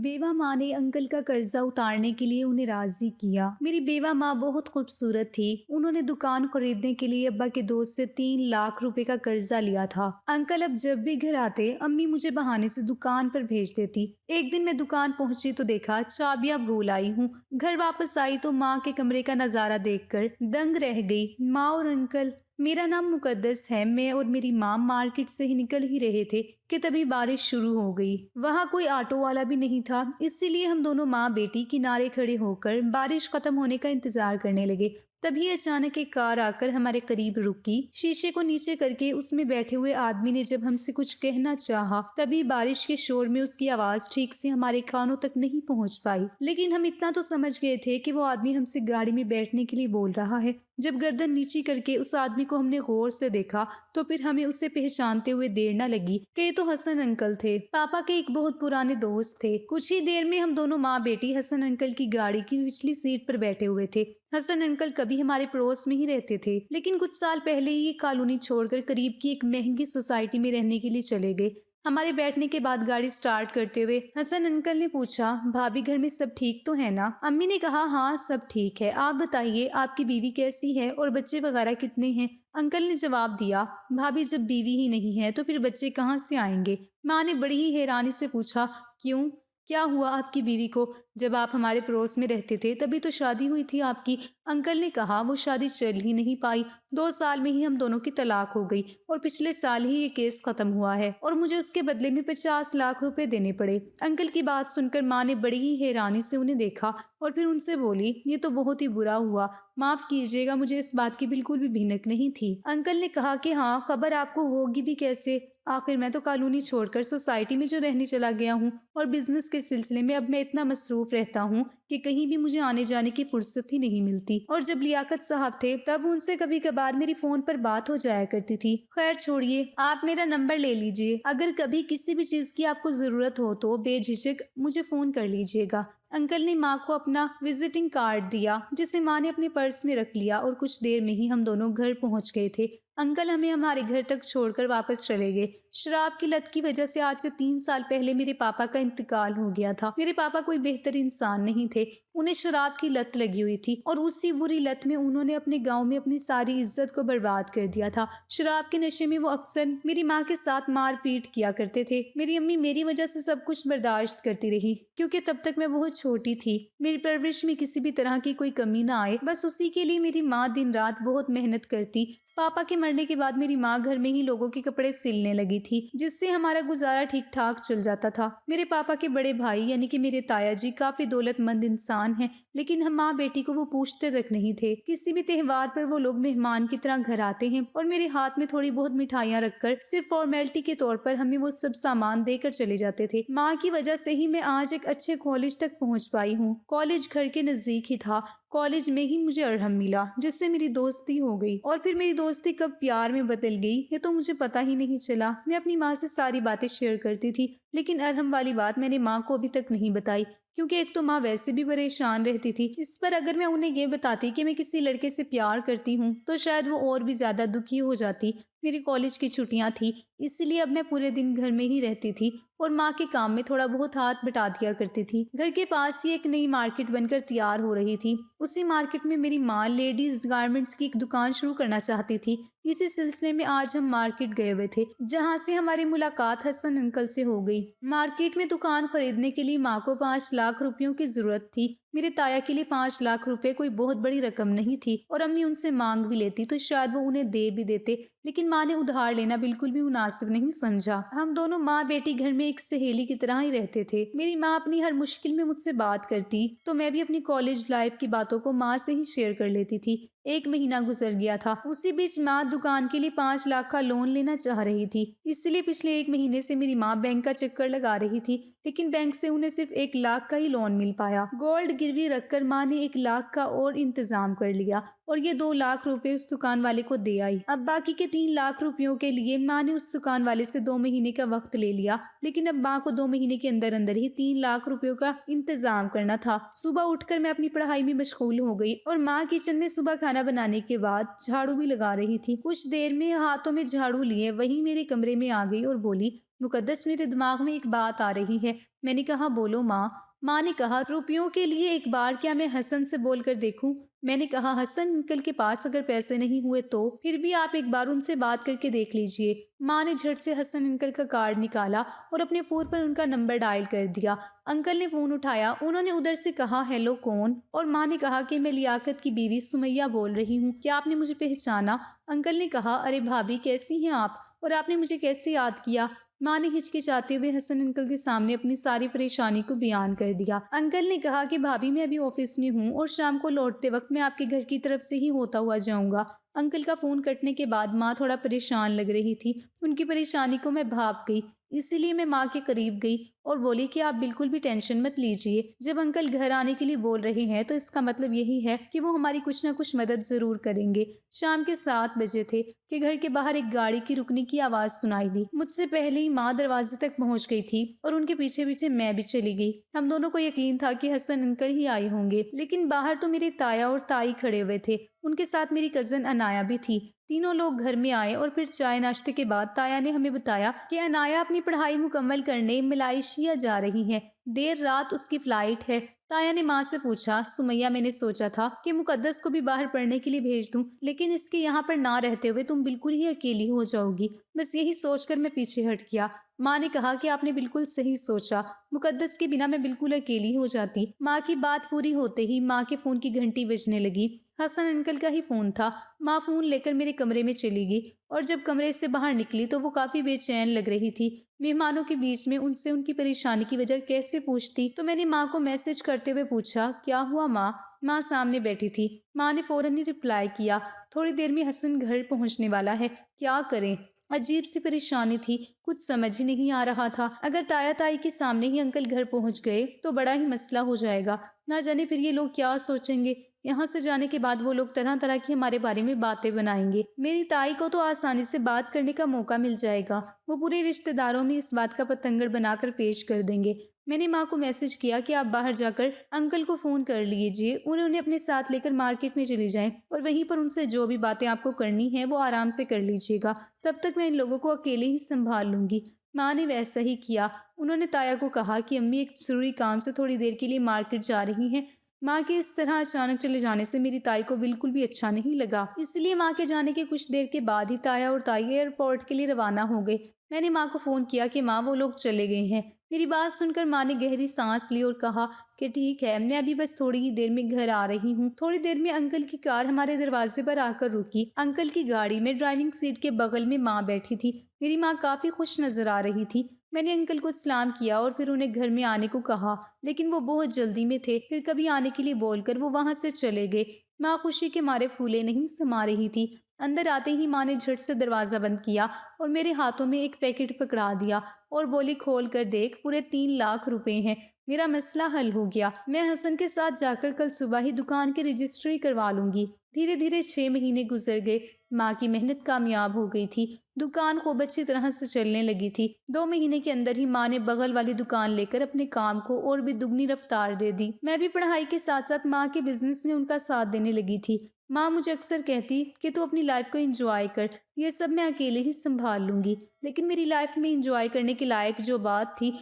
बेवा माँ ने अंकल का कर्जा उतारने के लिए उन्हें राजी किया। मेरी बेवा माँ बहुत खूबसूरत थी। उन्होंने दुकान खरीदने के लिए अब्बा के दोस्त से 3 लाख रुपए का कर्जा लिया था। अंकल अब जब भी घर आते अम्मी मुझे बहाने से दुकान पर भेज देती। एक दिन मैं दुकान पहुंची तो देखा चाबियां भूल आई हूँ। घर वापस आई तो माँ के कमरे का नजारा देखकर दंग रह गई। माँ और अंकल, मेरा नाम मुकद्दस है। मैं और मेरी माँ मार्केट से ही निकल ही रहे थे कि तभी बारिश शुरू हो गई। वहाँ कोई ऑटो वाला भी नहीं था, इसीलिए हम दोनों माँ बेटी किनारे खड़े होकर बारिश खत्म होने का इंतजार करने लगे। तभी अचानक एक कार आकर हमारे करीब रुकी। शीशे को नीचे करके उसमें बैठे हुए आदमी ने जब हमसे कुछ कहना चाहा, तभी बारिश के शोर में उसकी आवाज ठीक से हमारे कानों तक नहीं पहुंच पाई। लेकिन हम इतना तो समझ गए थे कि वो आदमी हमसे गाड़ी में बैठने के लिए बोल रहा है। जब गर्दन नीची करके उस आदमी को हमने गौर से देखा तो फिर हमें उसे पहचानते हुए देर न लगी कि ये तो हसन अंकल थे, पापा के एक बहुत पुराने दोस्त थे। कुछ ही देर में हम दोनों माँ बेटी हसन अंकल की गाड़ी की पिछली सीट पर बैठे हुए थे। हसन अंकल कभी हमारे पड़ोस में ही रहते थे, लेकिन कुछ साल पहले ही ये कॉलोनी छोड़कर करीब की एक महंगी सोसाइटी में रहने के लिए चले गए। हमारे बैठने के बाद गाड़ी स्टार्ट करते हुए हसन अंकल ने पूछा, भाभी घर में सब ठीक तो है ना? अम्मी ने कहा, हाँ सब ठीक है। आप बताइए आपकी बीवी कैसी है और बच्चे वगैरह कितने हैं? अंकल ने जवाब दिया, भाभी जब बीवी ही नहीं है तो फिर बच्चे कहाँ से आएंगे? माँ ने बड़ी ही हैरानी से पूछा, क्यों, क्या हुआ आपकी बीवी को? जब आप हमारे पड़ोस में रहते थे तभी तो शादी हुई थी आपकी। अंकल ने कहा, वो शादी चल ही नहीं पाई। 2 साल में ही हम दोनों की तलाक हो गई और पिछले साल ही ये केस खत्म हुआ है और मुझे उसके बदले में 50 लाख रुपए देने पड़े। अंकल की बात सुनकर माँ ने बड़ी ही हैरानी से उन्हें देखा और फिर उनसे बोली, ये तो बहुत ही बुरा हुआ, माफ कीजिएगा, मुझे इस बात की बिल्कुल भी भिनक नहीं थी। अंकल ने कहा कि हाँ, खबर आपको होगी भी कैसे, आखिर मैं तो कॉलोनी छोड़कर सोसाइटी में जो रहने चला गया हूँ और बिजनेस के सिलसिले में अब मैं इतना मसरूफ रहता हूँ कि कहीं भी मुझे आने जाने की फुर्सत ही नहीं मिलती। और जब लियाकत साहब थे तब उनसे कभी कभार मेरी फोन पर बात हो जाया करती थी। खैर छोड़िए, आप मेरा नंबर ले लीजिए। अगर कभी किसी भी चीज की आपको जरूरत हो तो बेझिझक मुझे फोन कर लीजिएगा। अंकल ने माँ को अपना विजिटिंग कार्ड दिया, जिसे माँ ने अपने पर्स में रख लिया और कुछ देर में ही हम दोनों घर पहुंच गए थे। अंकल हमें हमारे घर तक छोड़कर वापस चले गए। शराब की लत की वजह से आज से 3 साल पहले मेरे पापा का इंतकाल हो गया था। मेरे पापा कोई बेहतर इंसान नहीं थे, उन्हें शराब की लत लगी हुई थी और उसी बुरी लत में उन्होंने अपने गांव में अपनी सारी इज्जत को बर्बाद कर दिया था। शराब के नशे में वो अक्सर मेरी माँ के साथ मारपीट किया करते थे। मेरी अम्मी मेरी वजह से सब कुछ बर्दाश्त करती रही, क्योंकि तब तक मैं बहुत छोटी थी। मेरी परवरिश में किसी भी तरह की कोई कमी ना आए, बस उसी के लिए मेरी माँ दिन रात बहुत मेहनत करती। पापा के मरने के बाद मेरी माँ घर में ही लोगों के कपड़े सिलने लगी थी, जिससे हमारा गुजारा ठीक ठाक चल जाता था। मेरे पापा के बड़े भाई यानी कि मेरे ताया जी काफी दौलतमंद इंसान हैं, लेकिन हम माँ बेटी को वो पूछते तक नहीं थे। किसी भी त्योहार पर वो लोग मेहमान की तरह घर आते हैं और मेरे हाथ में थोड़ी बहुत मिठाइयाँ रखकर सिर्फ फॉर्मेलिटी के तौर पर हमें वो सब सामान देकर चले जाते थे। माँ की वजह से ही मैं आज एक अच्छे कॉलेज तक पहुँच पाई हूँ। कॉलेज घर के नजदीक ही था। कॉलेज में ही मुझे अरहम मिला, जिससे मेरी दोस्ती हो गई और फिर मेरी दोस्ती कब प्यार में बदल गई ये तो मुझे पता ही नहीं चला। मैं अपनी माँ से सारी बातें शेयर करती थी, लेकिन अरहम वाली बात मैंने माँ को अभी तक नहीं बताई, क्योंकि एक तो माँ वैसे भी परेशान रहती थी। इस पर अगर मैं उन्हें ये बताती कि मैं किसी लड़के से प्यार करती हूँ तो शायद वो और भी ज्यादा दुखी हो जाती। मेरी कॉलेज की छुट्टियां थी, इसलिए अब मैं पूरे दिन घर में ही रहती थी और माँ के काम में थोड़ा बहुत हाथ बटा दिया करती थी। घर के पास ही एक नई मार्केट बनकर तैयार हो रही थी। उसी मार्केट में मेरी माँ लेडीज गारमेंट्स की एक दुकान शुरू करना चाहती थी। इसी सिलसिले में आज हम मार्केट गए हुए थे, जहाँ से हमारी मुलाकात हसन अंकल से हो गई। मार्केट में दुकान खरीदने के लिए माँ को 5 लाख रुपयों की जरूरत थी। मेरे ताया के लिए 5 लाख रुपए कोई बहुत बड़ी रकम नहीं थी और अम्मी उनसे मांग भी लेती तो शायद वो उन्हें दे भी देते, लेकिन माँ ने उधार लेना बिल्कुल भी मुनासिब नहीं समझा। हम दोनों माँ बेटी घर में एक सहेली की तरह ही रहते थे। मेरी माँ अपनी हर मुश्किल में मुझसे बात करती तो मैं भी अपनी कॉलेज लाइफ की बातों को माँ से ही शेयर कर लेती थी। 1 महीना गुजर गया था। उसी बीच माँ दुकान के लिए 5 लाख का लोन लेना चाह रही थी, इसलिए पिछले 1 महीने से मेरी माँ बैंक का चक्कर लगा रही थी, लेकिन बैंक से उन्हें सिर्फ 1 लाख का ही लोन मिल पाया। गोल्ड गिरवी रखकर माँ ने 1 लाख का और इंतजाम कर लिया और ये 2 लाख रुपए उस दुकान वाले को दे आई। अब बाकी के 3 लाख रुपयों के लिए माँ ने उस दुकान वाले से 2 महीने का वक्त ले लिया, लेकिन अब माँ को 2 महीने के अंदर अंदर ही 3 लाख रुपयों का इंतजाम करना था। सुबह उठकर मैं अपनी पढ़ाई में मशगूल हो गई और माँ किचन में सुबह खाना बनाने के बाद झाड़ू भी लगा रही थी। कुछ देर में हाथों में झाड़ू लिए वही मेरे कमरे में आ गई और बोली, मुकद्दस, मेरे दिमाग में एक बात आ रही है। मैंने कहा, बोलो माँ। माँ ने कहा, रुपयों के लिए एक बार क्या मैं हसन से बोल कर देखूं? मैंने कहा, हसन अंकल के पास अगर पैसे नहीं हुए तो फिर भी आप एक बार उनसे बात करके देख लीजिए। माँ ने झट से हसन अंकल का कार्ड निकाला और अपने फोन पर उनका नंबर डायल कर दिया। अंकल ने फोन उठाया। उन्होंने उधर से कहा, हेलो कौन? और माँ ने कहा कि मैं लियाकत की बीवी सुमैया बोल रही हूँ, क्या आपने मुझे पहचाना? अंकल ने कहा, अरे भाभी कैसी हैं आप, और आपने मुझे कैसे याद किया? माँ ने हिचकिचाते हुए हसन अंकल के सामने अपनी सारी परेशानी को बयान कर दिया। अंकल ने कहा कि भाभी मैं अभी ऑफिस में हूँ और शाम को लौटते वक्त मैं आपके घर की तरफ से ही होता हुआ जाऊंगा। अंकल का फोन कटने के बाद माँ थोड़ा परेशान लग रही थी। उनकी परेशानी को मैं भाप गई, इसीलिए मैं माँ के करीब गई और बोली कि आप बिल्कुल भी टेंशन मत लीजिए। जब अंकल घर आने के लिए बोल रहे हैं तो इसका मतलब यही है कि वो हमारी कुछ ना कुछ मदद जरूर करेंगे। शाम के 7 बजे थे कि घर के बाहर एक गाड़ी की रुकने की आवाज सुनाई दी। मुझसे पहले ही माँ दरवाजे तक पहुंच गई थी और उनके पीछे पीछे मैं भी चली गई। हम दोनों को यकीन था कि हसन अंकल ही आए होंगे, लेकिन बाहर तो मेरे ताया और ताई खड़े हुए थे। उनके साथ मेरी कजन अनाया भी थी। तीनों लोग घर में आए और फिर चाय नाश्ते के बाद ताया ने हमें बताया कि अनाया अपनी पढ़ाई मुकम्मल करने मलाइशिया जा रही है। देर रात उसकी फ्लाइट है। ताया ने माँ से पूछा, सुमैया मैंने सोचा था कि मुकद्दस को भी बाहर पढ़ने के लिए भेज दूं, लेकिन इसके यहाँ पर ना रहते हुए तुम बिल्कुल ही अकेली हो जाओगी। बस यही सोचकर मैं पीछे हट गया। माँ ने कहा कि आपने बिल्कुल सही सोचा, मुकद्दस के बिना मैं बिल्कुल अकेली हो जाती। माँ की बात पूरी होते ही माँ के फोन की घंटी बजने लगी। हसन अंकल का ही फोन था। माँ फोन लेकर मेरे कमरे में चली गई और जब कमरे से बाहर निकली तो वो काफी बेचैन लग रही थी। मेहमानों के बीच में उनसे उनकी परेशानी की वजह कैसे पूछती, तो मैंने माँ को मैसेज करते हुए पूछा, क्या हुआ माँ? माँ सामने बैठी थी। माँ ने फौरन ही रिप्लाई किया, थोड़ी देर में हसन घर पहुंचने वाला है, क्या करें? अजीब सी परेशानी थी, कुछ समझ ही नहीं आ रहा था। अगर ताया ताई के सामने ही अंकल घर पहुंच गए तो बड़ा ही मसला हो जाएगा। ना जाने फिर ये लोग क्या सोचेंगे। यहाँ से जाने के बाद वो लोग तरह तरह की हमारे बारे में बातें बनाएंगे। मेरी ताई को तो आसानी से बात करने का मौका मिल जाएगा। वो पूरे रिश्तेदारों में इस बात का पतंगड़ बनाकर पेश कर देंगे। मैंने माँ को मैसेज किया कि आप बाहर जाकर अंकल को फोन कर लीजिए, उन्हें अपने साथ लेकर मार्केट में चली जाएं और वहीं पर उनसे जो भी बातें आपको करनी है वो आराम से कर लीजिएगा। तब तक मैं इन लोगों को अकेले ही संभाल लूंगी। माँ ने वैसा ही किया। उन्होंने ताया को कहा कि अम्मी एक जरूरी काम से थोड़ी देर के लिए मार्केट जा रही हैं। माँ के इस तरह अचानक चले जाने से मेरी ताई को बिल्कुल भी अच्छा नहीं लगा, इसलिए माँ के जाने के कुछ देर के बाद ही ताया और ताई एयरपोर्ट के लिए रवाना हो गए। मैंने माँ को फोन किया कि माँ वो लोग चले गए हैं। मेरी बात सुनकर माँ ने गहरी सांस ली और कहा कि ठीक है, मैं अभी बस थोड़ी ही देर में घर आ रही हूँ। थोड़ी देर में अंकल की कार हमारे दरवाजे पर आकर रुकी। अंकल की गाड़ी में ड्राइविंग सीट के बगल में माँ बैठी थी। मेरी माँ काफी खुश नजर आ रही थी। मैंने अंकल को सलाम किया और फिर उन्हें घर में आने को कहा, लेकिन वो बहुत जल्दी में थे। फिर कभी आने के लिए बोलकर वो वहां से चले गए। माँ खुशी के मारे फूले नहीं समा रही थी। अंदर आते ही माँ ने झट से दरवाजा बंद किया और मेरे हाथों में एक पैकेट पकड़ा दिया और बोली, खोल कर देख, पूरे 3 लाख रुपए हैं। मेरा मसला हल हो गया। मैं हसन के साथ जाकर कल सुबह ही दुकान की रजिस्ट्री करवा लूंगी। धीरे धीरे 6 महीने गुजर गए। माँ की मेहनत कामयाब हो गई थी। दुकान खूब अच्छी तरह से चलने लगी थी। 2 महीने के अंदर ही माँ ने बगल वाली दुकान लेकर अपने काम को और भी दुगनी रफ्तार दे दी। मैं भी पढ़ाई के साथ साथ माँ के बिजनेस में उनका साथ देने लगी थी। माँ मुझे अक्सर कहती कि तू अपनी लाइफ को एंजॉय कर, ये सब मैं अकेले ही संभाल लूंगी। लेकिन मेरी लाइफ में एंजॉय करने के लायक जो बात थी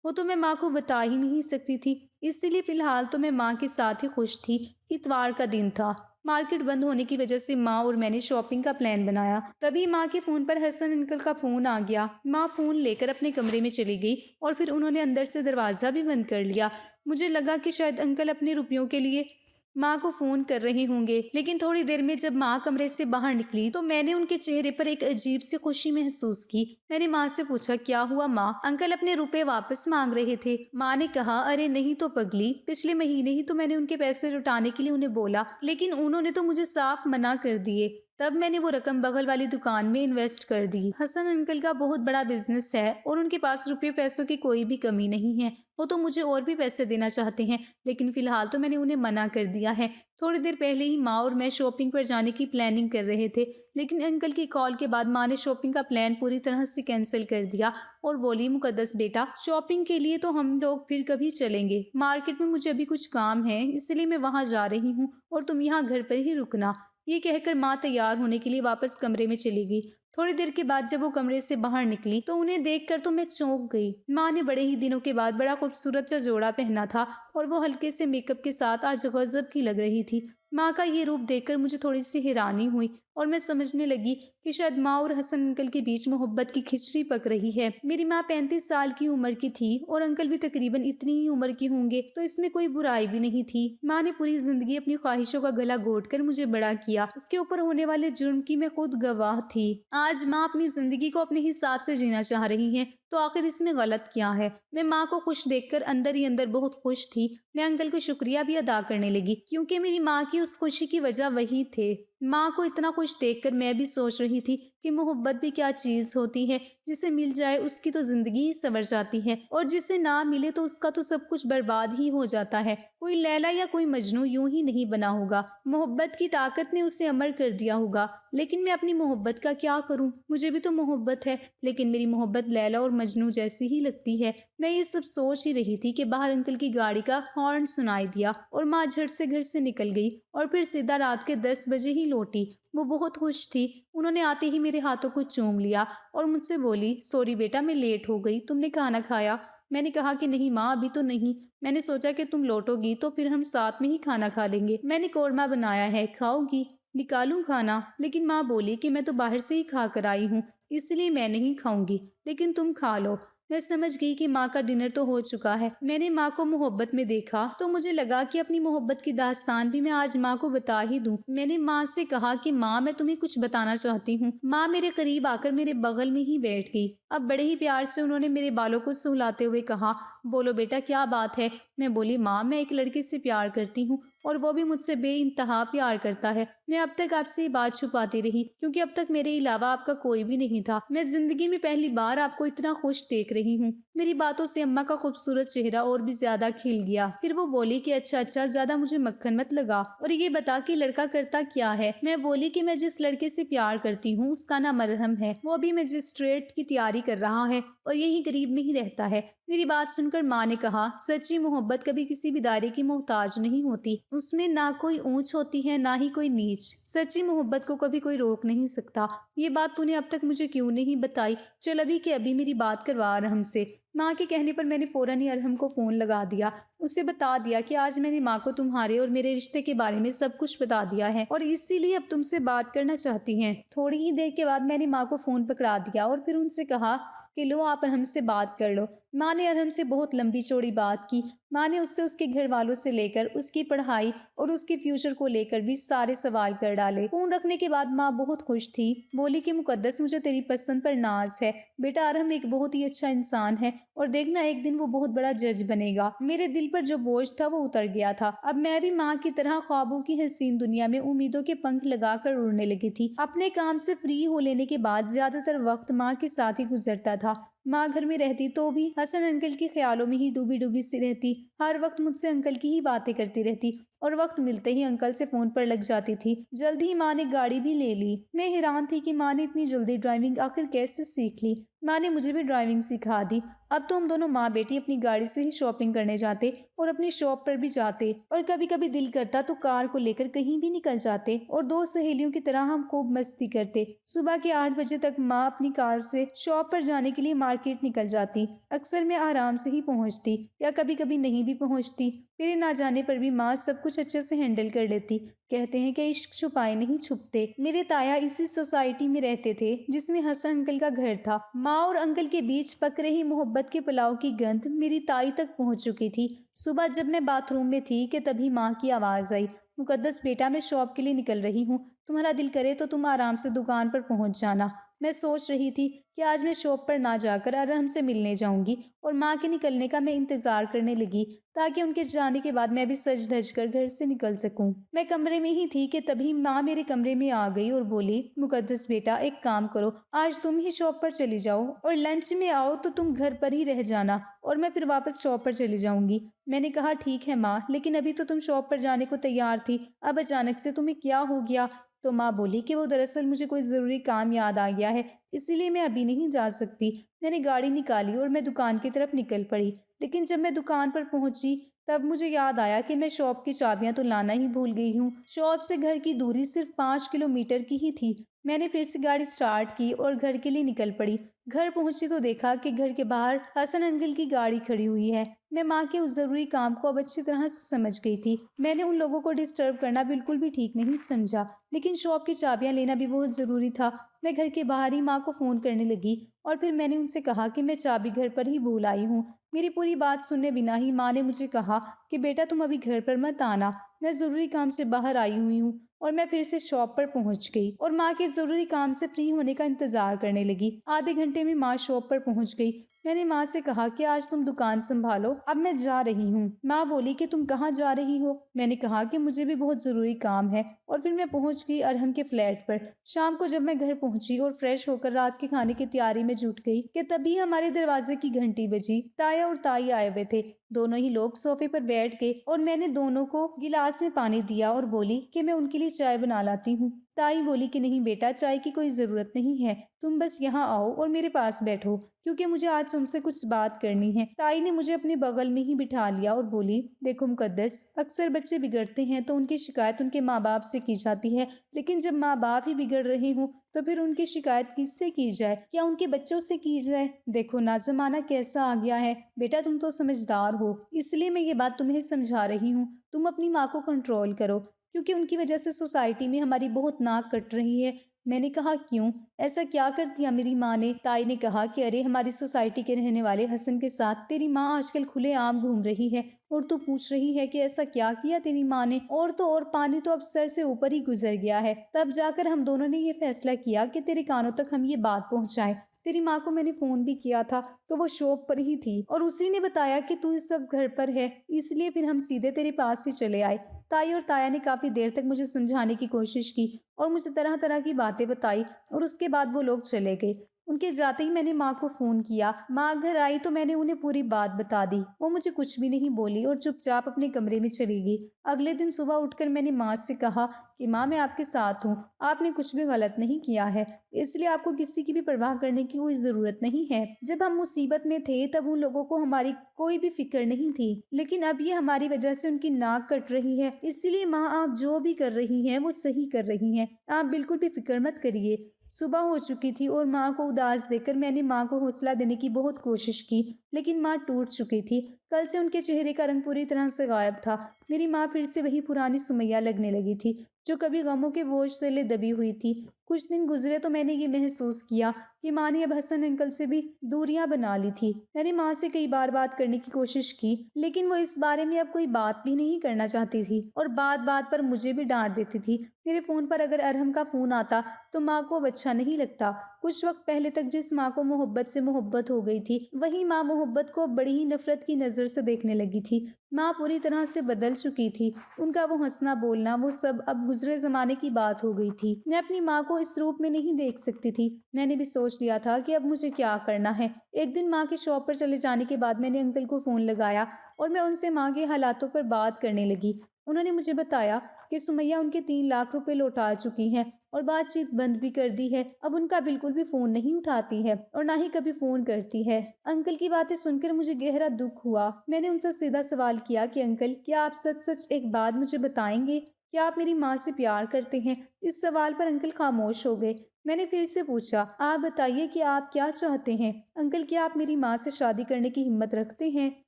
वो तो मैं माँ को बता ही नहीं सकती थी। इसीलिए फिलहाल तो मैं माँ के साथ ही खुश थी। इतवार का दिन था। मार्केट बंद होने की वजह से माँ और मैंने शॉपिंग का प्लान बनाया। तभी माँ के फोन पर हसन अंकल का फोन आ गया। माँ फोन लेकर अपने कमरे में चली गई और फिर उन्होंने अंदर से दरवाजा भी बंद कर लिया। मुझे लगा कि शायद अंकल अपने रुपयों के लिए माँ को फोन कर रहे होंगे, लेकिन थोड़ी देर में जब माँ कमरे से बाहर निकली तो मैंने उनके चेहरे पर एक अजीब सी खुशी महसूस की। मैंने माँ से पूछा, क्या हुआ माँ, अंकल अपने रुपए वापस मांग रहे थे? माँ ने कहा, अरे नहीं तो पगली, पिछले महीने ही तो मैंने उनके पैसे लौटाने के लिए उन्हें बोला, लेकिन उन्होंने तो मुझे साफ मना कर दिए। तब मैंने वो रकम बगल वाली दुकान में इन्वेस्ट कर दी। हसन अंकल का बहुत बड़ा बिजनेस है और उनके पास रुपये पैसों की कोई भी कमी नहीं है। वो तो मुझे और भी पैसे देना चाहते हैं, लेकिन फिलहाल तो मैंने उन्हें मना कर दिया है। थोड़ी देर पहले ही माँ और मैं शॉपिंग पर जाने की प्लानिंग कर रहे थे, लेकिन अंकल की कॉल के बाद माँ ने शॉपिंग का प्लान पूरी तरह से कैंसिल कर दिया और बोली, मुकद्दस बेटा, शॉपिंग के लिए तो हम लोग फिर कभी चलेंगे। मार्केट में मुझे अभी कुछ काम है, इसलिए मैं वहाँ जा रही हूँ और तुम यहाँ घर पर ही रुकना। ये कहकर माँ तैयार होने के लिए वापस कमरे में चली गई थोड़ी देर के बाद जब वो कमरे से बाहर निकली तो उन्हें देखकर तो मैं चौंक गई। माँ ने बड़े ही दिनों के बाद बड़ा खूबसूरत सा जोड़ा पहना था और वो हल्के से मेकअप के साथ आज गजब की लग रही थी। माँ का ये रूप देखकर मुझे थोड़ी सी हैरानी हुई और मैं समझने लगी कि शायद माँ और हसन अंकल के बीच मोहब्बत की खिचड़ी पक रही है। मेरी माँ 35 साल की उम्र की थी और अंकल भी तकरीबन इतनी ही उम्र के होंगे, तो इसमें कोई बुराई भी नहीं थी। माँ ने पूरी जिंदगी अपनी ख्वाहिशों का गला घोटकर मुझे बड़ा किया। उसके ऊपर होने वाले जुर्म की मैं खुद गवाह थी। आज माँ अपनी जिंदगी को अपने हिसाब से जीना चाह रही है, तो आखिर इसमें गलत क्या है। मैं माँ को खुश देखकर अंदर ही अंदर बहुत खुश थी। मैं अंकल को शुक्रिया भी अदा करने लगी क्योंकि मेरी माँ की उस खुशी की वजह वही थे। माँ को इतना खुश देखकर मैं भी सोच रही थी कि मोहब्बत भी क्या चीज होती है, जिसे मिल जाए उसकी तो जिंदगी ही संवर जाती है और जिसे ना मिले तो उसका तो सब कुछ बर्बाद ही हो जाता है। कोई लैला या कोई मजनू यूं ही नहीं बना होगा, मोहब्बत की ताकत ने उसे अमर कर दिया होगा। लेकिन मैं अपनी मोहब्बत का क्या करूं, मुझे भी तो मोहब्बत है, लेकिन मेरी मोहब्बत लैला और मजनू जैसी ही लगती है। मैं ये सब सोच ही रही थी कि बाहर अंकल की गाड़ी का हॉर्न सुनाई दिया और माँ झट से घर से निकल गई और फिर सीधा रात के 10 बजे ही लौटी। वो बहुत खुश थी। उन्होंने आते ही मेरे हाथों को चूम लिया और मुझसे बोली, सॉरी बेटा मैं लेट हो गई, तुमने खाना खाया? मैंने कहा कि नहीं माँ अभी तो नहीं, मैंने सोचा कि तुम लौटोगी तो फिर हम साथ में ही खाना खा लेंगे। मैंने कौरमा बनाया है, खाओगी? निकालूं खाना? लेकिन माँ बोली कि मैं तो बाहर से ही खा कर आई हूँ, इसलिए मैं नहीं खाऊंगी, लेकिन तुम खा लो। मैं समझ गई कि माँ का डिनर तो हो चुका है। मैंने माँ को मोहब्बत में देखा तो मुझे लगा कि अपनी मोहब्बत की दास्तान भी मैं आज माँ को बता ही दूं। मैंने माँ से कहा कि माँ मैं तुम्हें कुछ बताना चाहती हूँ। माँ मेरे करीब आकर मेरे बगल में ही बैठ गई। अब बड़े ही प्यार से उन्होंने मेरे बालों को सहलाते हुए कहा, बोलो बेटा क्या बात है? मैं बोली, माँ मैं एक लड़के से प्यार करती हूँ और वो भी मुझसे बेइंतहा प्यार करता है। मैं अब तक आपसे ये बात छुपाती रही क्योंकि अब तक मेरे अलावा आपका कोई भी नहीं था। मैं जिंदगी में पहली बार आपको इतना खुश देख रही हूँ। मेरी बातों से अम्मा का खूबसूरत चेहरा और भी ज्यादा खिल गया। फिर वो बोली कि अच्छा अच्छा, ज्यादा मुझे मक्खन मत लगा और ये बता कि लड़का करता क्या है। मैं बोली कि मैं जिस लड़के से प्यार करती हूँ उसका नाम मरहम है, वो अभी मजिस्ट्रेट की तैयारी कर रहा है और यही करीब में ही रहता है। मेरी बात सुनकर माँ ने कहा, सच्ची मोहब्बत कभी किसी भी दायरे की मोहताज नहीं होती, उसमें ना कोई ऊंच होती है ना ही कोई नीच। सच्ची मोहब्बत को कभी कोई रोक नहीं सकता। ये बात तूने अब तक मुझे क्यों नहीं बताई? चल अभी के अभी मेरी बात करवा अरहम से। माँ के कहने पर मैंने फौरन ही अरहम को फोन लगा दिया। उसे बता दिया कि आज मैंने माँ को तुम्हारे और मेरे रिश्ते के बारे में सब कुछ बता दिया है और इसीलिए अब तुमसे बात करना चाहती हैं। थोड़ी ही देर के बाद मैंने माँ को फोन पकड़ा दिया और फिर उनसे कहा कि लो आप अरहम से बात कर लो। माँ ने अरहम से बहुत लंबी चौड़ी बात की। माँ ने उससे उसके घर वालों से लेकर उसकी पढ़ाई और उसके फ्यूचर को लेकर भी सारे सवाल कर डाले। फोन रखने के बाद माँ बहुत खुश थी। बोली कि मुकद्दस मुझे तेरी पसंद पर नाज है बेटा, अरहम एक बहुत ही अच्छा इंसान है और देखना एक दिन वो बहुत बड़ा जज बनेगा। मेरे दिल पर जो बोझ था वो उतर गया था। अब मैं भी माँ की तरह ख्वाबों की हसीन दुनिया में उम्मीदों के पंख लगाकर उड़ने लगी थी। अपने काम से फ्री हो लेने के बाद ज्यादातर वक्त माँ के साथ ही गुजरता था। माँ घर में रहती तो भी हसन अंकल के ख्यालों में ही डूबी डूबी सी रहती। हर वक्त मुझसे अंकल की ही बातें करती रहती और वक्त मिलते ही अंकल से फोन पर लग जाती थी। जल्द ही माँ ने गाड़ी भी ले ली। मैं हैरान थी कि माँ ने इतनी जल्दी ड्राइविंग आखिर कैसे सीख ली। माँ ने मुझे भी ड्राइविंग सिखा दी। अब तो हम दोनों माँ बेटी अपनी गाड़ी से ही शॉपिंग करने जाते और अपनी शॉप पर भी जाते और कभी कभी दिल करता तो कार को लेकर कहीं भी निकल जाते और दो सहेलियों की तरह हम खूब मस्ती करते। सुबह के 8 बजे तक माँ अपनी कार से शॉप पर जाने के लिए मार्केट निकल जाती। अक्सर मैं आराम से ही पहुंचती या कभी कभी नहीं भी पहुंचती। मेरे ना जाने पर भी माँ सब कुछ अच्छे से हैंडल कर लेती। कहते हैं कि इश्क छुपाए नहीं छुपते। मेरे ताया इसी सोसाइटी में रहते थे जिसमें हसन अंकल का घर था। माँ और अंकल के बीच पक रही मोहब्बत के पुलाव की गंध मेरी ताई तक पहुंच चुकी थी। सुबह जब मैं बाथरूम में थी कि तभी माँ की आवाज आई, मुकद्दस बेटा मैं शॉप के लिए निकल रही हूँ, तुम्हारा दिल करे तो तुम आराम से दुकान पर पहुंच जाना। मैं सोच रही थी कि आज मैं शॉप पर ना जाकर अरहम से मिलने जाऊंगी और माँ के निकलने का मैं इंतजार करने लगी ताकि उनके जाने के बाद मैं भी सज धज कर घर से निकल सकूं। मैं कमरे में ही थी कि तभी माँ मेरे कमरे में आ गई और बोली, मुकद्दस बेटा एक काम करो, आज तुम ही शॉप पर चली जाओ और लंच में आओ तो तुम घर पर ही रह जाना और मैं फिर वापस शॉप पर चली जाऊंगी। मैंने कहा ठीक है माँ, लेकिन अभी तो तुम शॉप पर जाने को तैयार थी, अब अचानक से तुम्हें क्या हो गया? तो माँ बोली कि वो दरअसल मुझे कोई ज़रूरी काम याद आ गया है, इसीलिए मैं अभी नहीं जा सकती। मैंने गाड़ी निकाली और मैं दुकान की तरफ निकल पड़ी, लेकिन जब मैं दुकान पर पहुंची तब मुझे याद आया कि मैं शॉप की चाबियां तो लाना ही भूल गई हूँ। शॉप से घर की दूरी सिर्फ 5 किलोमीटर की ही थी। मैंने फिर से गाड़ी स्टार्ट की और घर के लिए निकल पड़ी। घर पहुंची तो देखा कि घर के बाहर हसन अंकल की गाड़ी खड़ी हुई है। मैं माँ के उस जरूरी काम को अब अच्छी तरह से समझ गई थी। मैंने उन लोगों को डिस्टर्ब करना बिल्कुल भी ठीक नहीं समझा, लेकिन शॉप की चाबियां लेना भी बहुत जरूरी था। मैं घर के बाहर ही माँ को फोन करने लगी और फिर मैंने उनसे कहा कि मैं चाबी घर पर ही भूल आई हूँ। मेरी पूरी बात सुनने बिना ही माँ ने मुझे कहा कि बेटा तुम अभी घर पर मत आना, मैं जरूरी काम से बाहर आई हुई हूँ। और मैं फिर से शॉप पर पहुंच गई और माँ के जरूरी काम से फ्री होने का इंतजार करने लगी। आधे घंटे में माँ शॉप पर पहुंच गई। मैंने माँ से कहा कि आज तुम दुकान संभालो, अब मैं जा रही हूँ। माँ बोली कि तुम कहाँ जा रही हो? मैंने कहा कि मुझे भी बहुत जरूरी काम है और फिर मैं पहुंच गई अरहम के फ्लैट पर। शाम को जब मैं घर पहुंची और फ्रेश होकर रात के खाने की तैयारी में जुट गई कि तभी हमारे दरवाजे की घंटी बजी। ताया और ताई आए हुए थे। दोनों ही लोग सोफे पर बैठ गए और मैंने दोनों को गिलास में पानी दिया और बोली कि मैं उनके लिए चाय बना लाती हूँ। ताई बोली कि नहीं बेटा, चाय की कोई जरूरत नहीं है, तुम बस यहाँ आओ और मेरे पास बैठो क्योंकि मुझे आज तुमसे कुछ बात करनी है। ताई ने मुझे अपने बगल में ही बिठा लिया और बोली, देखो मुकद्दस, अक्सर बच्चे बिगड़ते हैं तो उनकी शिकायत उनके माँ बाप से की जाती है, लेकिन जब माँ बाप ही बिगड़ रहे हो तो फिर उनकी शिकायत किससे की जाए? क्या उनके बच्चों से की जाए? देखो ना जमाना कैसा आ गया है। बेटा तुम तो समझदार हो, इसलिए मैं ये बात तुम्हें समझा रही हूँ। तुम अपनी माँ को कंट्रोल करो क्योंकि उनकी वजह से सोसाइटी में हमारी बहुत नाक कट रही है। मैंने कहा क्यों, ऐसा क्या कर दिया मेरी माँ ने? ताई ने कहा कि अरे हमारी सोसाइटी के रहने वाले हसन के साथ तेरी माँ आजकल खुलेआम घूम रही है और तू पूछ रही है कि ऐसा क्या किया तेरी माँ ने? और तो और पानी तो अब सर से ऊपर ही गुजर गया है। तब जाकर हम दोनों ने ये फैसला किया कि तेरे कानों तक हम ये बात पहुंचाएं। तेरी माँ को मैंने फोन भी किया था तो वो शॉप पर ही थी और उसी ने बताया कि तू इस वक्त घर पर है, इसलिए फिर हम सीधे तेरे पास ही चले आए। ताई और ताया ने काफी देर तक मुझे समझाने की कोशिश की और मुझे तरह तरह की बातें बताई और उसके बाद वो लोग चले गए। उनके जाते ही मैंने माँ को फोन किया। माँ घर आई तो मैंने उन्हें पूरी बात बता दी। वो मुझे कुछ भी नहीं बोली और चुपचाप अपने कमरे में चली गई। अगले दिन सुबह उठकर मैंने माँ से कहा कि माँ मैं आपके साथ हूँ, आपने कुछ भी गलत नहीं किया है, इसलिए आपको किसी की भी परवाह करने की कोई जरूरत नहीं है। जब हम मुसीबत में थे तब उन लोगों को हमारी कोई भी फिक्र नहीं थी, लेकिन अब ये हमारी वजह से उनकी नाक कट रही है। इसलिए माँ आप जो भी कर रही हैं वो सही कर रही हैं, आप बिल्कुल भी फिक्र मत करिए। सुबह हो चुकी थी और माँ को उदास देखकर मैंने माँ को हौसला देने की बहुत कोशिश की, लेकिन माँ टूट चुकी थी। कल से उनके चेहरे का रंग पूरी तरह से गायब था। मेरी माँ फिर से वही पुरानी सुमैया लगने लगी थी जो कभी गमों के बोझ तले दबी हुई थी। कुछ दिन गुजरे तो मैंने ये महसूस किया कि माँ ने अब हसन अंकल से भी दूरियां बना ली थी। मैंने माँ से कई बार बात करने की कोशिश की, लेकिन वो इस बारे में अब कोई बात भी नहीं करना चाहती थी और बात बात पर मुझे भी डांट देती थी। मेरे फोन पर अगर अरहम का फोन आता तो माँ को अब अच्छा नहीं लगता। कुछ वक्त पहले तक जिस माँ को मोहब्बत से मोहब्बत हो गई थी, वही माँ मोहब्बत को बड़ी ही नफरत की नजर से देखने लगी थी। माँ पूरी तरह से बदल चुकी थी। उनका वो हंसना बोलना वो सब अब गुजरे जमाने की बात हो गई थी। मैं अपनी माँ को इस रूप में नहीं देख सकती थी। मैंने भी सोच लिया था कि अब मुझे क्या करना है। एक दिन माँ के शॉप पर चले जाने के बाद मैंने अंकल को फोन लगाया और मैं उनसे माँ के हालातों पर बात करने लगी। उन्होंने मुझे बताया कि सुमैया उनके 3 लाख रुपए लौटा चुकी हैं और बातचीत बंद भी कर दी है। अब उनका बिल्कुल भी फोन नहीं उठाती है और ना ही कभी फोन करती है। अंकल की बातें सुनकर मुझे गहरा दुख हुआ। मैंने उनसे सीधा सवाल किया कि अंकल क्या आप सच सच एक बात मुझे बताएंगे, क्या आप मेरी माँ से प्यार करते हैं? इस सवाल पर अंकल खामोश हो गए। मैंने फिर से पूछा, आप बताइए कि आप क्या चाहते हैं? अंकल क्या आप मेरी माँ से शादी करने की हिम्मत रखते हैं?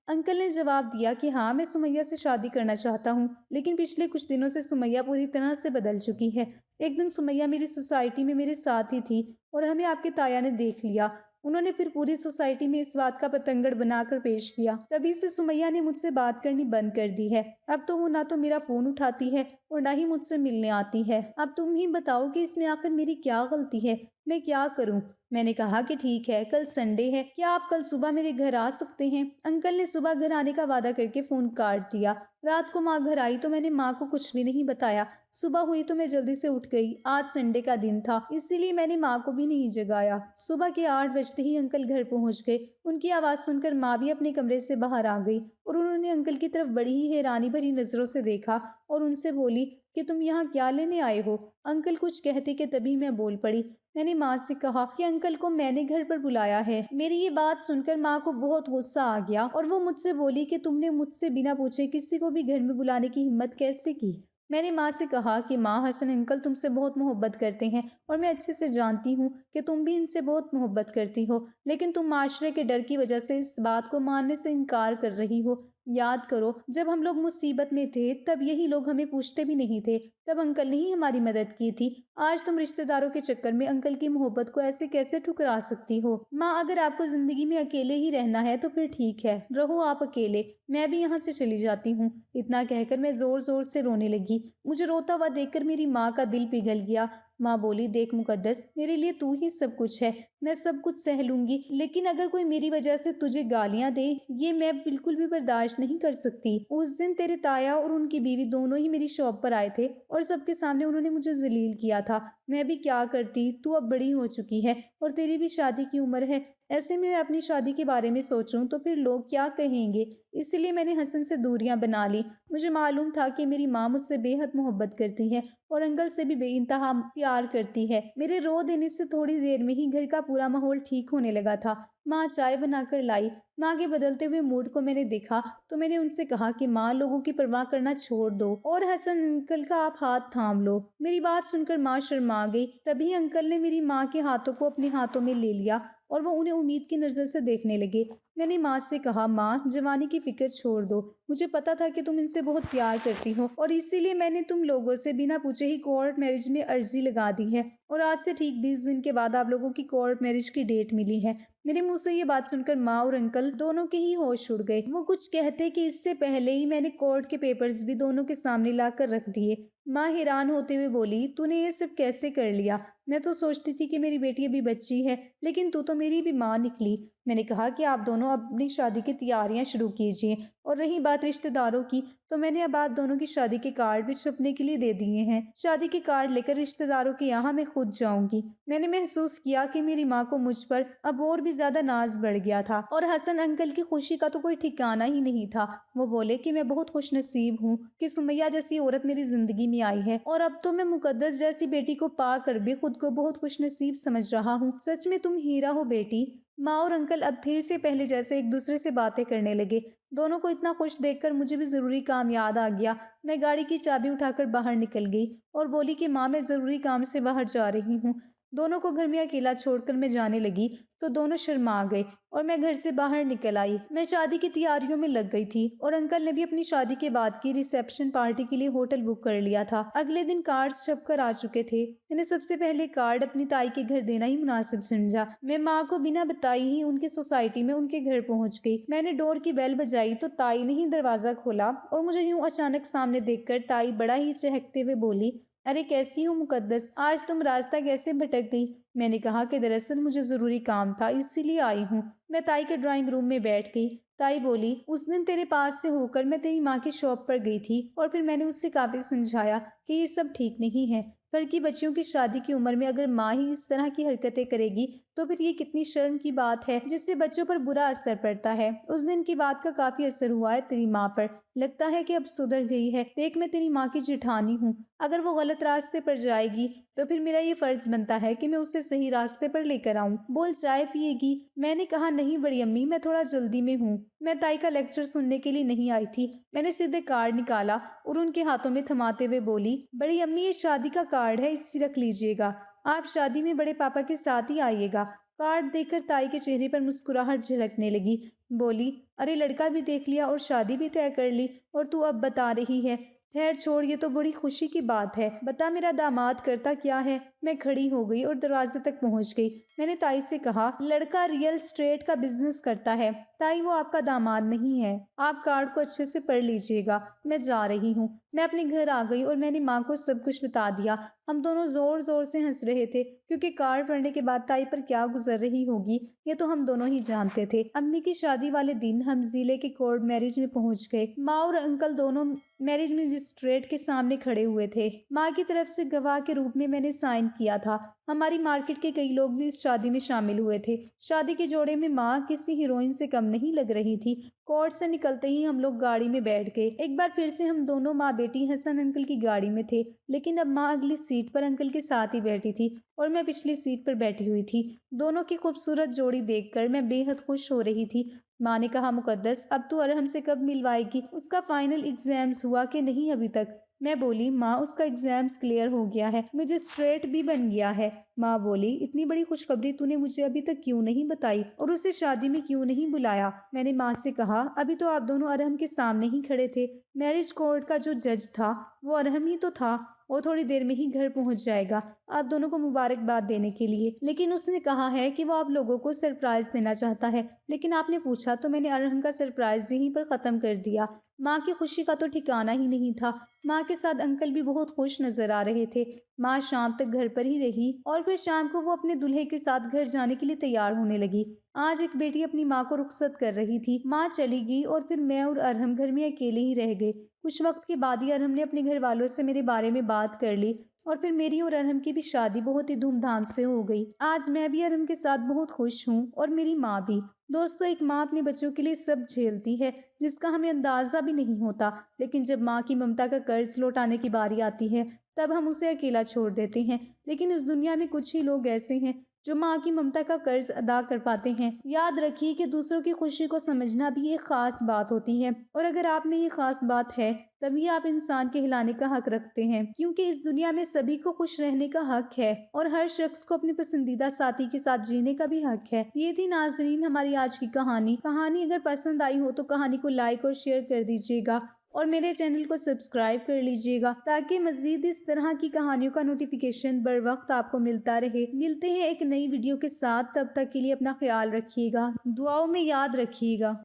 अंकल ने जवाब दिया कि हाँ मैं सुमैया से शादी करना चाहता हूँ, लेकिन पिछले कुछ दिनों से सुमैया पूरी तरह से बदल चुकी है। एक दिन सुमैया मेरी सोसाइटी में मेरे साथ ही थी और हमें आपके ताया ने देख लिया। उन्होंने फिर पूरी सोसाइटी में इस बात का पतंगड़ बनाकर पेश किया। तभी से सुमैया ने मुझसे बात करनी बंद कर दी है। अब तो वो ना तो मेरा फोन उठाती है और ना ही मुझसे मिलने आती है। अब तुम ही बताओ कि इसमें आखिर मेरी क्या गलती है, मैं क्या करूं? मैंने कहा कि ठीक है, कल संडे है, क्या आप कल सुबह मेरे घर आ सकते हैं? अंकल ने सुबह घर आने का वादा करके फोन काट दिया। रात को माँ घर आई तो मैंने माँ को कुछ भी नहीं बताया। सुबह हुई तो मैं जल्दी से उठ गई। आज संडे का दिन था, इसीलिए मैंने माँ को भी नहीं जगाया। सुबह के 8 बजते ही अंकल घर पहुंच गए उनकी आवाज़ सुनकर माँ भी अपने कमरे से बाहर आ गई और उन्होंने अंकल की तरफ बड़ी ही हैरानी भरी नज़रों से देखा और उनसे बोली कि तुम यहाँ क्या लेने आए हो। अंकल कुछ कहते कि तभी मैं बोल पड़ी। मैंने माँ से कहा कि अंकल को मैंने घर पर बुलाया है। मेरी ये बात सुनकर माँ को बहुत गुस्सा आ गया और वो मुझसे बोली कि तुमने मुझसे बिना पूछे किसी को भी घर में बुलाने की हिम्मत कैसे की। मैंने माँ से कहा कि माँ, हसन अंकल तुमसे बहुत मोहब्बत करते हैं और मैं अच्छे से जानती हूँ कि तुम भी इनसे बहुत मोहब्बत करती हो, लेकिन तुम माशरे के डर की वजह से इस बात को मानने से इनकार कर रही हो। याद करो, जब हम लोग मुसीबत में थे तब यही लोग हमें पूछते भी नहीं थे, तब अंकल ने ही हमारी मदद की थी। आज तुम रिश्तेदारों के चक्कर में अंकल की मोहब्बत को ऐसे कैसे ठुकरा सकती हो। माँ, अगर आपको जिंदगी में अकेले ही रहना है तो फिर ठीक है, रहो आप अकेले, मैं भी यहाँ से चली जाती हूँ। इतना कहकर मैं जोर जोर से रोने लगी। मुझे रोता हुआ देखकर मेरी माँ का दिल पिघल गया। माँ बोली, देख मुकद्दस, मेरे लिए तू ही सब कुछ है, मैं सब कुछ सह लूंगी, लेकिन अगर कोई मेरी वजह से तुझे गालियां दे, ये मैं बिल्कुल भी बर्दाश्त नहीं कर सकती। उस दिन तेरे ताया और उनकी बीवी दोनों ही मेरी शॉप पर आए थे और सबके सामने उन्होंने मुझे जलील किया था। मैं भी क्या करती, तू अब बड़ी हो चुकी है और तेरी भी शादी की उम्र है। ऐसे में मैं अपनी शादी के बारे में सोचूं तो फिर लोग क्या कहेंगे, इसलिए मैंने हसन से दूरियां बना ली। मुझे मालूम था कि मेरी माँ मुझसे बेहद मोहब्बत करती है और अंकल से भी बेइंतहा प्यार करती है। मेरे रो देने से थोड़ी देर में ही घर का पूरा माहौल ठीक होने लगा था। माँ चाय बनाकर लाई। माँ के बदलते हुए मूड को मैंने देखा तो मैंने उनसे कहा कि माँ, लोगों की परवाह करना छोड़ दो और हसन अंकल का आप हाथ थाम लो। मेरी बात सुनकर माँ शर्मा गई। तभी अंकल ने मेरी माँ के हाथों को अपने हाथों में ले लिया और वो उन्हें उम्मीद की नज़र से देखने लगे। मैंने माँ से कहा, माँ, जवानी की फिक्र छोड़ दो, मुझे पता था कि तुम इनसे बहुत प्यार करती हो और इसीलिए मैंने तुम लोगों से बिना पूछे ही कोर्ट मैरिज में अर्जी लगा दी है और आज से ठीक 20 दिन के बाद आप लोगों की कोर्ट मैरिज की डेट मिली है। मेरे मुंह से ये बात सुनकर माँ और अंकल दोनों के ही होश उड़ गए। वो कुछ कहते कि इससे पहले ही मैंने कोर्ट के पेपर्स भी दोनों के सामने लाकर रख दिए। माँ हैरान होते हुए बोली, तूने ये सब कैसे कर लिया? मैं तो सोचती थी कि मेरी बेटी अभी बच्ची है, लेकिन तू तो मेरी भी माँ निकली। मैंने कहा कि आप दोनों अपनी शादी की तैयारियां शुरू कीजिए और रही बात रिश्तेदारों की, तो मैंने अब आप दोनों की शादी के कार्ड भी छपने के लिए दे दिए हैं। शादी के कार्ड लेकर रिश्तेदारों के यहाँ मैं खुद जाऊंगी। मैंने महसूस किया कि मेरी माँ को मुझ पर अब और भी ज्यादा नाज बढ़ गया था और हसन अंकल की खुशी का तो कोई ठिकाना ही नहीं था। वो बोले कि मैं बहुत खुशनसीब हूँ कि सुमैया जैसी औरत मेरी जिंदगी में आई है और अब तो मैं मुकद्दस जैसी बेटी को पा कर भी खुद को बहुत खुशनसीब समझ रहा हूँ। सच में तुम हीरा हो बेटी। माँ और अंकल अब फिर से पहले जैसे एक दूसरे से बातें करने लगे। दोनों को इतना खुश देखकर मुझे भी जरूरी काम याद आ गया। मैं गाड़ी की चाबी उठाकर बाहर निकल गई और बोली कि माँ, मैं जरूरी काम से बाहर जा रही हूँ। दोनों को घर में अकेला छोड़कर मैं जाने लगी तो दोनों शर्मा गए और मैं घर से बाहर निकल आई। मैं शादी की तैयारियों में लग गई थी और अंकल ने भी अपनी शादी के बाद की रिसेप्शन पार्टी के लिए होटल बुक कर लिया था। अगले दिन कार्ड्स छपकर आ चुके थे। मैंने सबसे पहले कार्ड अपनी ताई के घर देना ही मुनासिब समझा। मैं माँ को बिना बताई ही उनकी सोसाइटी में उनके घर पहुंच गई। मैंने डोर की बेल बजाई तो ताई ने ही दरवाजा खोला और मुझे यूं अचानक सामने देखकर ताई बड़ा ही चहकते हुए बोली, अरे कैसी हो मुकद्दस, आज तुम रास्ता कैसे भटक गई? मैंने कहा कि दरअसल मुझे ज़रूरी काम था, इसीलिए आई हूँ। मैं ताई के ड्राइंग रूम में बैठ गई। ताई बोली, उस दिन तेरे पास से होकर मैं तेरी माँ की शॉप पर गई थी और फिर मैंने उससे काफ़ी समझाया कि ये सब ठीक नहीं है। घर की बच्चियों की शादी की उम्र में अगर माँ ही इस तरह की हरकतें करेगी तो फिर ये कितनी शर्म की बात है, जिससे बच्चों पर बुरा असर पड़ता है। उस दिन की बात का काफ़ी असर हुआ है तेरी माँ पर। लगता है कि अब सुधर गई है। देख, मैं तेरी माँ की जिठानी हूँ। अगर वो गलत रास्ते पर जाएगी तो फिर मेरा ये फर्ज बनता है कि मैं उसे सही रास्ते पर लेकर आऊं। बोल, चाय पिएगी? मैंने कहा, नहीं बड़ी अम्मी, मैं थोड़ा जल्दी में हूँ। मैं ताई का लेक्चर सुनने के लिए नहीं आई थी। मैंने सीधे कार्ड निकाला और उनके हाथों में थमाते हुए बोली, बड़ी अम्मी, ये शादी का कार्ड है, इसे रख लीजिएगा। आप शादी में बड़े पापा के साथ ही आइएगा। कार्ड देखकर ताई के चेहरे पर मुस्कुराहट झलकने लगी। बोली, अरे लड़का भी देख लिया और शादी भी तय कर ली और तू अब बता रही है? खैर छोड़, ये तो बड़ी खुशी की बात है। बता, मेरा दामाद करता क्या है? मैं खड़ी हो गई और दरवाजे तक पहुंच गई। मैंने ताई से कहा, लड़का रियल स्टेट का बिजनेस करता है। ताई, वो आपका दामाद नहीं है। आप कार्ड को अच्छे से पढ़ लीजिएगा। मैं जा रही हूँ। मैं अपने घर आ गई और मैंने माँ को सब कुछ बता दिया। हम दोनों जोर जोर से हंस रहे थे क्योंकि कार्ड पढ़ने के बाद ताई पर क्या गुजर रही होगी ये तो हम दोनों ही जानते थे। अम्मी की शादी वाले दिन हम जिले के कोर्ट मैरिज में पहुंच गए। माँ और अंकल दोनों मैरिज मजिस्ट्रेट के सामने खड़े हुए थे। माँ की तरफ से गवाह के रूप में मैंने साइन किया था। हमारी मार्केट के कई लोग भी इस शादी में शामिल हुए थे। शादी के जोड़े में माँ किसी हीरोइन से कम नहीं लग रही थी। कोर्ट से निकलते ही हम लोग गाड़ी में बैठ गए। एक बार फिर से हम दोनों माँ बेटी हसन अंकल की गाड़ी में थे, लेकिन अब माँ अगली सीट पर अंकल के साथ ही बैठी थी और मैं पिछली सीट पर बैठी हुई थी। दोनों की खूबसूरत जोड़ी देखकर मैं बेहद खुश हो रही थी। माँ ने कहा, मुकद्दस, अब तू अरहम से कब मिलवाएगी? उसका फाइनल एग्जाम्स हुआ कि नहीं अभी तक? मैं बोली, माँ उसका एग्जाम्स क्लियर हो गया है, मुझे स्ट्रेट भी बन गया है। माँ बोली, इतनी बड़ी खुशखबरी तूने मुझे अभी तक क्यों नहीं बताई और उसे शादी में क्यों नहीं बुलाया? मैंने माँ से कहा, अभी तो आप दोनों अरहम के सामने ही खड़े थे। मैरिज कोर्ट का जो जज था वो अरहम ही तो था। वो थोड़ी देर में ही घर पहुंच जाएगा आप दोनों को मुबारकबाद देने के लिए, लेकिन उसने कहा है कि वो आप लोगों को सरप्राइज देना चाहता है। लेकिन आपने पूछा तो मैंने अरहम का सरप्राइज यहीं पर ख़त्म कर दिया। माँ की खुशी का तो ठिकाना ही नहीं था। माँ के साथ अंकल भी बहुत खुश नजर आ रहे थे। माँ शाम तक घर पर ही रही और फिर शाम को वो अपने दूल्हे के साथ घर जाने के लिए तैयार होने लगी। आज एक बेटी अपनी माँ को रुखसत कर रही थी। माँ चली गई और फिर मैं और अरहम घर में अकेले ही रह गए। कुछ वक्त के बाद ही अरहम ने अपने घर वालों से मेरे बारे में बात कर ली और फिर मेरी और अरहम की भी शादी बहुत ही धूमधाम से हो गई। आज मैं भी अरहम के साथ बहुत खुश हूँ और मेरी माँ भी। दोस्तों, एक माँ अपने बच्चों के लिए सब झेलती है जिसका हमें अंदाजा भी नहीं होता, लेकिन जब माँ की ममता का कर्ज लौटाने की बारी आती है तब हम उसे अकेला छोड़ देते हैं। लेकिन इस दुनिया में कुछ ही लोग ऐसे हैं जो माँ की ममता का कर्ज अदा कर पाते हैं। याद रखिए कि दूसरों की खुशी को समझना भी एक खास बात होती है, और अगर आप में ये खास बात है तभी आप इंसान के हिलाने का हक रखते हैं, क्योंकि इस दुनिया में सभी को खुश रहने का हक है और हर शख्स को अपने पसंदीदा साथी के साथ जीने का भी हक है। ये थी नाजरीन हमारी आज की कहानी। अगर पसंद आई हो तो कहानी को लाइक और शेयर कर दीजिएगा और मेरे चैनल को सब्सक्राइब कर लीजिएगा ताकि मजीद इस तरह की कहानियों का नोटिफिकेशन बर वक्त आपको मिलता रहे। मिलते हैं एक नई वीडियो के साथ, तब तक के लिए अपना ख्याल रखिएगा, दुआओं में याद रखिएगा।